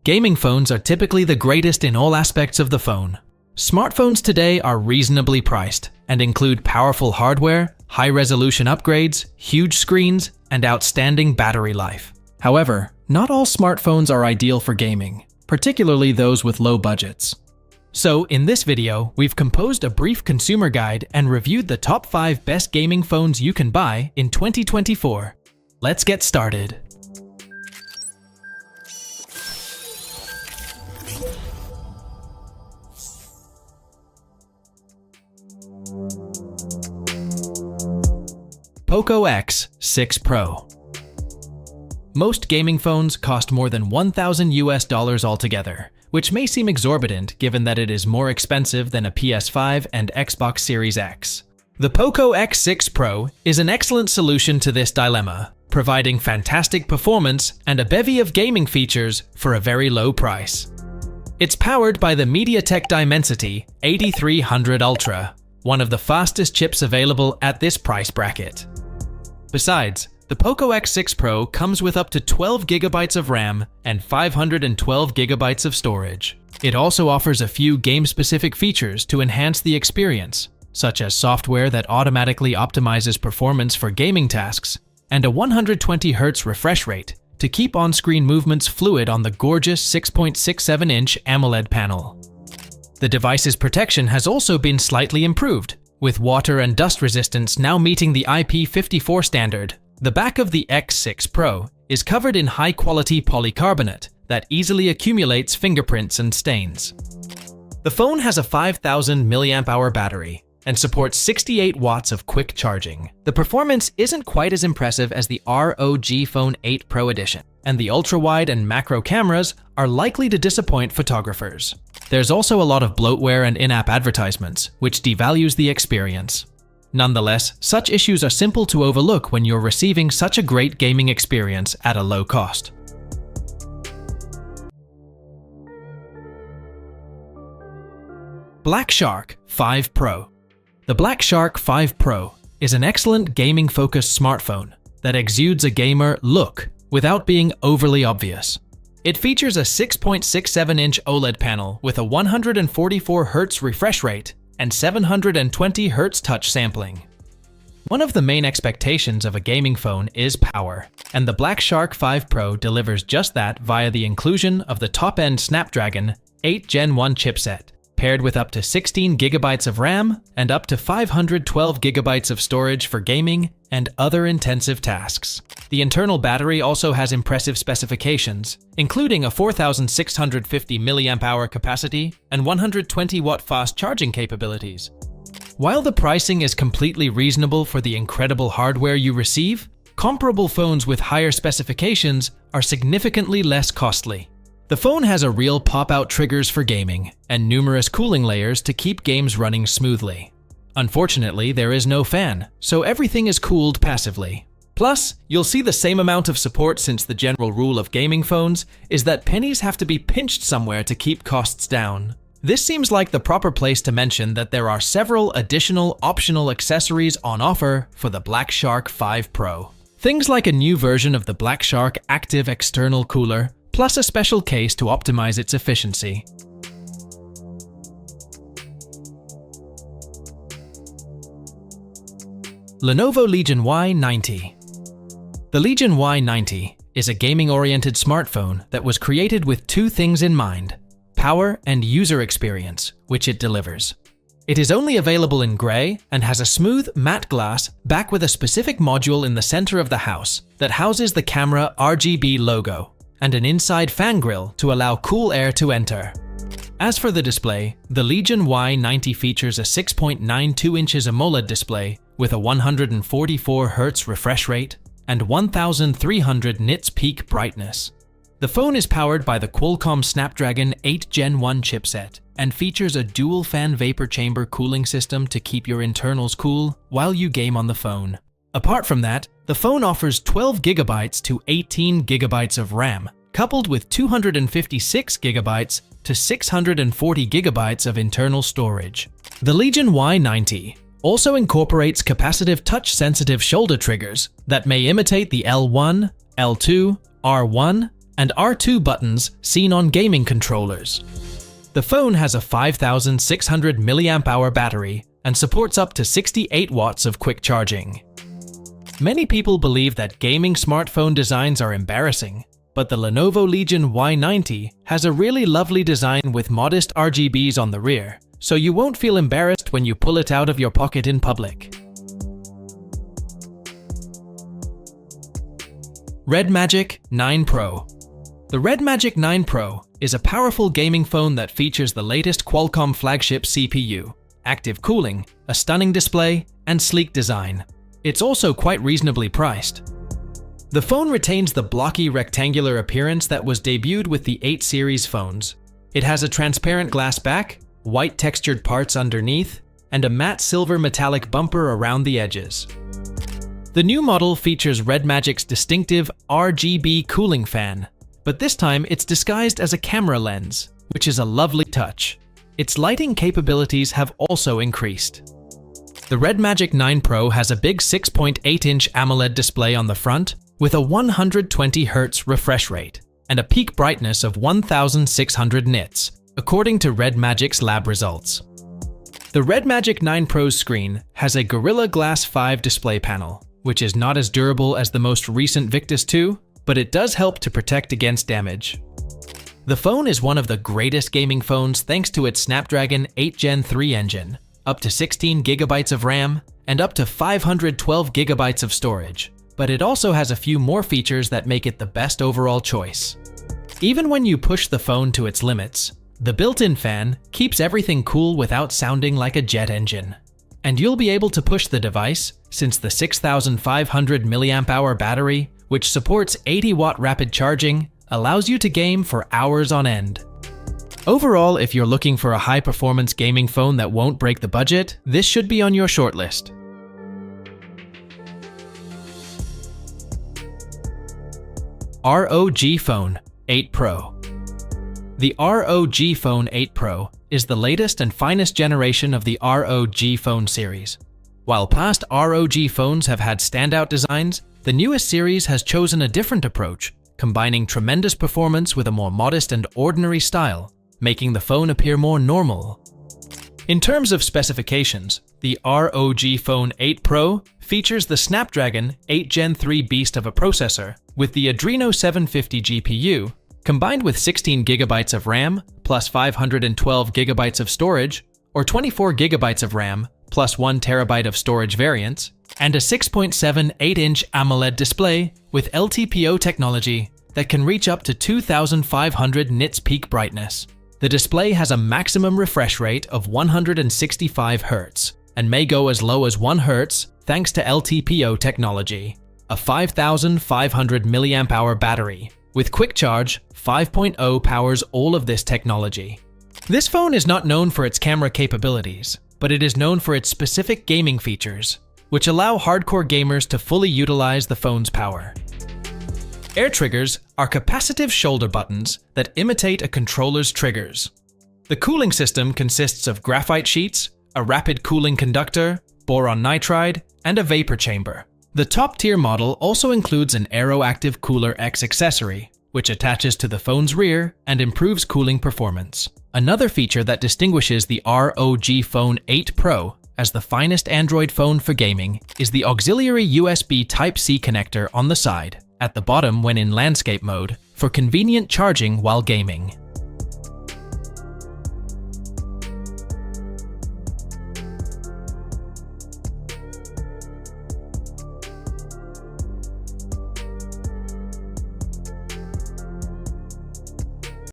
Gaming phones are typically the greatest in all aspects of the phone. Smartphones today are reasonably priced and include powerful hardware, high-resolution upgrades, huge screens, and outstanding battery life. However, not all smartphones are ideal for gaming, particularly those with low budgets. So, in this video, we've composed a brief consumer guide and reviewed the top 5 best gaming phones you can buy in 2024. Let's get started. Poco X6 Pro. Most gaming phones cost more than $1,000 altogether, which may seem exorbitant given that it is more expensive than a PS5 and Xbox Series X. The Poco X6 Pro is an excellent solution to this dilemma, providing fantastic performance and a bevy of gaming features for a very low price. It's powered by the MediaTek Dimensity 8300 Ultra, one of the fastest chips available at this price bracket. Besides, the Poco X6 Pro comes with up to 12 GB of RAM and 512 GB of storage. It also offers a few game-specific features to enhance the experience, such as software that automatically optimizes performance for gaming tasks, and a 120Hz refresh rate to keep on-screen movements fluid on the gorgeous 6.67-inch AMOLED panel. The device's protection has also been slightly improved, with water and dust resistance now meeting the IP54 standard. The back of the X6 Pro is covered in high-quality polycarbonate that easily accumulates fingerprints and stains. The phone has a 5,000 mAh battery and supports 68 watts of quick charging. The performance isn't quite as impressive as the ROG Phone 8 Pro Edition, and the ultra-wide and macro cameras are likely to disappoint photographers. There's also a lot of bloatware and in-app advertisements, which devalues the experience. Nonetheless, such issues are simple to overlook when you're receiving such a great gaming experience at a low cost. Black Shark 5 Pro. The Black Shark 5 Pro is an excellent gaming-focused smartphone that exudes a gamer look without being overly obvious. It features a 6.67-inch OLED panel with a 144Hz refresh rate and 720Hz touch sampling. One of the main expectations of a gaming phone is power, and the Black Shark 5 Pro delivers just that via the inclusion of the top-end Snapdragon 8 Gen 1 chipset, paired with up to 16 GB of RAM and up to 512 GB of storage for gaming and other intensive tasks. The internal battery also has impressive specifications, including a 4,650 mAh capacity and 120-watt fast charging capabilities. While the pricing is completely reasonable for the incredible hardware you receive, comparable phones with higher specifications are significantly less costly. The phone has a real pop-out triggers for gaming and numerous cooling layers to keep games running smoothly. Unfortunately, there is no fan, so everything is cooled passively. Plus, you'll see the same amount of support since the general rule of gaming phones is that pennies have to be pinched somewhere to keep costs down. This seems like the proper place to mention that there are several additional optional accessories on offer for the Black Shark 5 Pro. Things like a new version of the Black Shark Active External Cooler, plus a special case to optimize its efficiency. Lenovo Legion Y90. The Legion Y90 is a gaming-oriented smartphone that was created with two things in mind: power and user experience, which it delivers. It is only available in grey and has a smooth, matte glass back with a specific module in the center of the house that houses the camera RGB logo and an inside fan grille to allow cool air to enter. As for the display, the Legion Y90 features a 6.92 inches AMOLED display with a 144Hz refresh rate and 1300 nits peak brightness. The phone is powered by the Qualcomm Snapdragon 8 Gen 1 chipset and features a dual fan vapor chamber cooling system to keep your internals cool while you game on the phone. Apart from that, the phone offers 12 GB to 18 GB of RAM, coupled with 256 GB to 640 GB of internal storage. The Legion Y90 also incorporates capacitive touch-sensitive shoulder triggers that may imitate the L1, L2, R1, and R2 buttons seen on gaming controllers. The phone has a 5,600 mAh battery and supports up to 68 watts of quick charging. Many people believe that gaming smartphone designs are embarrassing, but the Lenovo Legion Y90 has a really lovely design with modest RGBs on the rear, so you won't feel embarrassed when you pull it out of your pocket in public. Red Magic 9 Pro. The Red Magic 9 Pro is a powerful gaming phone that features the latest Qualcomm flagship CPU, active cooling, a stunning display, and sleek design. It's also quite reasonably priced. The phone retains the blocky rectangular appearance that was debuted with the 8 series phones. It has a transparent glass back, white textured parts underneath, and a matte silver metallic bumper around the edges. The new model features Red Magic's distinctive RGB cooling fan, but this time it's disguised as a camera lens, which is a lovely touch. Its lighting capabilities have also increased. The Red Magic 9 Pro has a big 6.8-inch AMOLED display on the front with a 120Hz refresh rate and a peak brightness of 1,600 nits, according to Red Magic's lab results. The Red Magic 9 Pro's screen has a Gorilla Glass 5 display panel, which is not as durable as the most recent Victus 2, but it does help to protect against damage. The phone is one of the greatest gaming phones thanks to its Snapdragon 8 Gen 3 engine, up to 16 GB of RAM, and up to 512 GB of storage, but it also has a few more features that make it the best overall choice. Even when you push the phone to its limits, the built-in fan keeps everything cool without sounding like a jet engine. And you'll be able to push the device since the 6,500 mAh battery, which supports 80-watt rapid charging, allows you to game for hours on end. Overall, if you're looking for a high-performance gaming phone that won't break the budget, this should be on your shortlist. ROG Phone 8 Pro. The ROG Phone 8 Pro is the latest and finest generation of the ROG Phone series. While past ROG phones have had standout designs, the newest series has chosen a different approach, combining tremendous performance with a more modest and ordinary style, making the phone appear more normal. In terms of specifications, the ROG Phone 8 Pro features the Snapdragon 8 Gen 3 beast of a processor with the Adreno 750 GPU, combined with 16 GB of RAM plus 512 GB of storage, or 24 GB of RAM plus 1 TB of storage variants, and a 6.78-inch AMOLED display with LTPO technology that can reach up to 2,500 nits peak brightness. The display has a maximum refresh rate of 165 Hz and may go as low as 1 Hz thanks to LTPO technology. A 5,500 mAh battery with Quick Charge 5.0 powers all of this technology. This phone is not known for its camera capabilities, but it is known for its specific gaming features, which allow hardcore gamers to fully utilize the phone's power. Air triggers are capacitive shoulder buttons that imitate a controller's triggers. The cooling system consists of graphite sheets, a rapid cooling conductor, boron nitride, and a vapor chamber. The top-tier model also includes an Aeroactive Cooler X accessory, which attaches to the phone's rear and improves cooling performance. Another feature that distinguishes the ROG Phone 8 Pro as the finest Android phone for gaming is the auxiliary USB Type-C connector on the side, at the bottom when in landscape mode, for convenient charging while gaming.